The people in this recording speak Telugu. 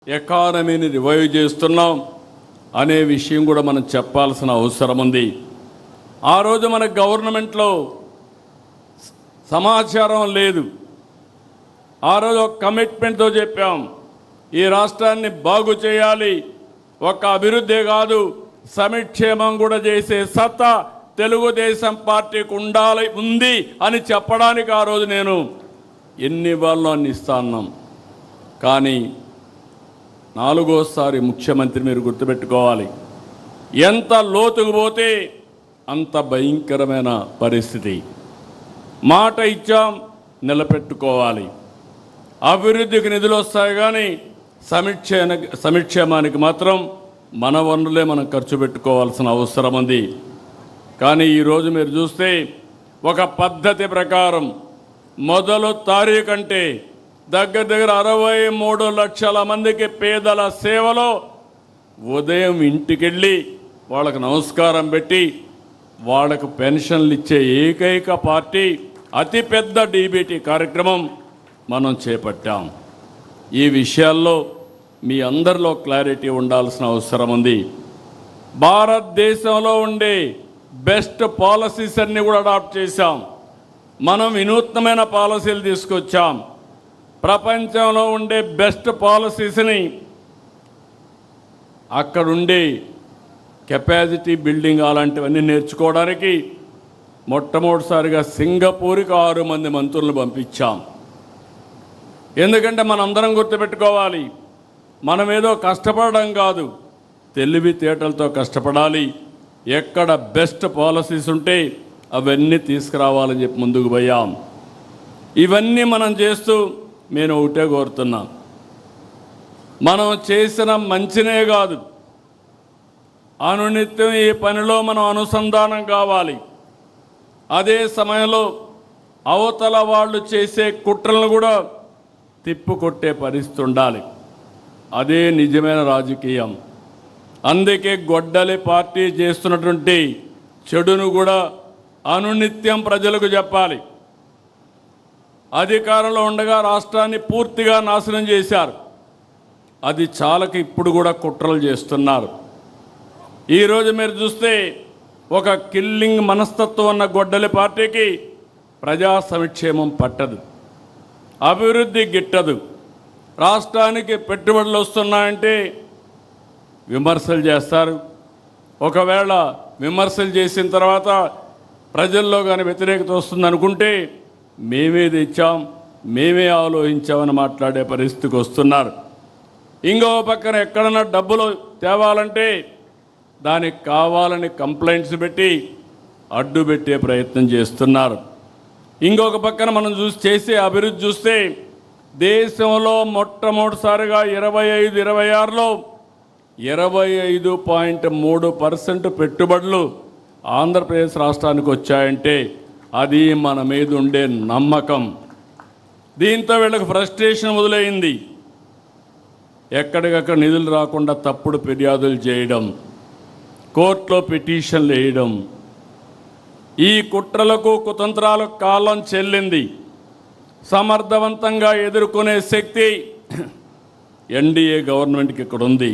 ఎకానమీని రివైవ్ చేస్తున్నాం అనే విషయం కూడా మనం చెప్పాల్సిన అవసరం ఉంది. ఆ రోజు మన గవర్నమెంట్లో సమాచారం లేదు. ఆ రోజు ఒక కమిట్మెంట్తో చెప్పాం, ఈ రాష్ట్రాన్ని బాగు చేయాలి, ఒక అభివృద్ధి కాదు సంక్షేమం కూడా చేసే సత్తా తెలుగుదేశం పార్టీకి ఉంది అని చెప్పడానికి ఆ రోజు నేను ఎన్ని వాళ్ళు అన్ని ఇస్తాన్నాం. కానీ నాలుగోసారి ముఖ్యమంత్రి మీరు గుర్తుపెట్టుకోవాలి, ఎంత లోతుకు పోతే అంత భయంకరమైన పరిస్థితి. మాట ఇచ్చాం, నిలబెట్టుకోవాలి. అభివృద్ధికి నిధులు వస్తాయి కానీ సంక్షేమానికి మాత్రం మన వనరులే మనం ఖర్చు పెట్టుకోవాల్సిన అవసరం ఉంది. కానీ ఈరోజు మీరు చూస్తే ఒక పద్ధతి ప్రకారం మొదలు తారీఖు అంటే దగ్గర 63 లక్షల మందికి పేదల సేవలో ఉదయం ఇంటికెళ్ళి వాళ్ళకు నమస్కారం పెట్టి వాళ్ళకు పెన్షన్లు ఇచ్చే ఏకైక పార్టీ అతిపెద్ద డీబీటీ కార్యక్రమం మనం చేపట్టాం. ఈ విషయాల్లో మీ అందరిలో క్లారిటీ ఉండాల్సిన అవసరం ఉంది. భారతదేశంలో ఉండే బెస్ట్ పాలసీస్ అన్నీ కూడా అడాప్ట్ చేశాం. మనం వినూత్నమైన పాలసీలు తీసుకొచ్చాం. ప్రపంచంలో ఉండే బెస్ట్ పాలసీస్ని అక్కడుండే కెపాసిటీ బిల్డింగ్ అలాంటివన్నీ నేర్చుకోవడానికి మొట్టమొదటిసారిగా సింగపూర్కి 6 మంది మంత్రులను పంపించాం. ఎందుకంటే మనందరం గుర్తుపెట్టుకోవాలి, మనం ఏదో కష్టపడడం కాదు, తెలివితేటలతో కష్టపడాలి. ఎక్కడ బెస్ట్ పాలసీస్ ఉంటే అవన్నీ తీసుకురావాలని చెప్పి ముందుకు పోయాం. ఇవన్నీ మనం చేస్తూ నేను ఒకటే కోరుతున్నా, మనం చేసిన మంచినే కాదు, అనునిత్యం ఈ పనిలో మనం అనుసంధానం కావాలి. అదే సమయంలో అవతల వాళ్ళు చేసే కుట్రలను కూడా తిప్పుకొట్టే పరిస్థితి ఉండాలి. అదే నిజమైన రాజకీయం. అందుకే గొడ్డలి పార్టీ చేస్తున్నటువంటి చెడును కూడా అనునిత్యం ప్రజలకు చెప్పాలి. అధికారంలో ఉండగా రాష్ట్రాన్ని పూర్తిగా నాశనం చేశారు. అది చాలక ఇప్పుడు కూడా కుట్రలు చేస్తున్నారు. ఈరోజు మీరు చూస్తే ఒక కిల్లింగ్ మనస్తత్వం ఉన్న గొడ్డలి పార్టీకి ప్రజా సంక్షేమం పట్టదు, అభివృద్ధి గిట్టదు. రాష్ట్రానికి పెట్టుబడులు వస్తున్నాయంటే విమర్శలు చేస్తారు. ఒకవేళ విమర్శలు చేసిన తర్వాత ప్రజల్లో కానీ వ్యతిరేకత వస్తుందనుకుంటే మేమే తెచ్చాం, మేమే ఆలోచించామని మాట్లాడే పరిస్థితికి వస్తున్నారు. ఇంకో పక్కన ఎక్కడన్నా డబ్బులు తేవాలంటే దానికి కావాలని కంప్లైంట్స్ పెట్టి అడ్డు పెట్టే ప్రయత్నం చేస్తున్నారు. ఇంకొక పక్కన మనం చేసే అభివృద్ధి చూస్తే దేశంలో మొట్టమొదటిసారిగా 25-26లో 25.3% పెట్టుబడులు ఆంధ్రప్రదేశ్ రాష్ట్రానికి వచ్చాయంటే అది మన మీద ఉండే నమ్మకం. దీంతో వీళ్ళకి ఫ్రస్ట్రేషన్ మొదలైంది. ఎక్కడికక్కడ నిధులు రాకుండా తప్పుడు ఫిర్యాదులు చేయడం, కోర్టులో పిటిషన్లు వేయడం, ఈ కుట్రలకు కుతంత్రాలకు కాలం చెల్లింది. సమర్థవంతంగా ఎదుర్కొనే శక్తి ఎన్డీఏ గవర్నమెంట్కి ఇక్కడ ఉంది.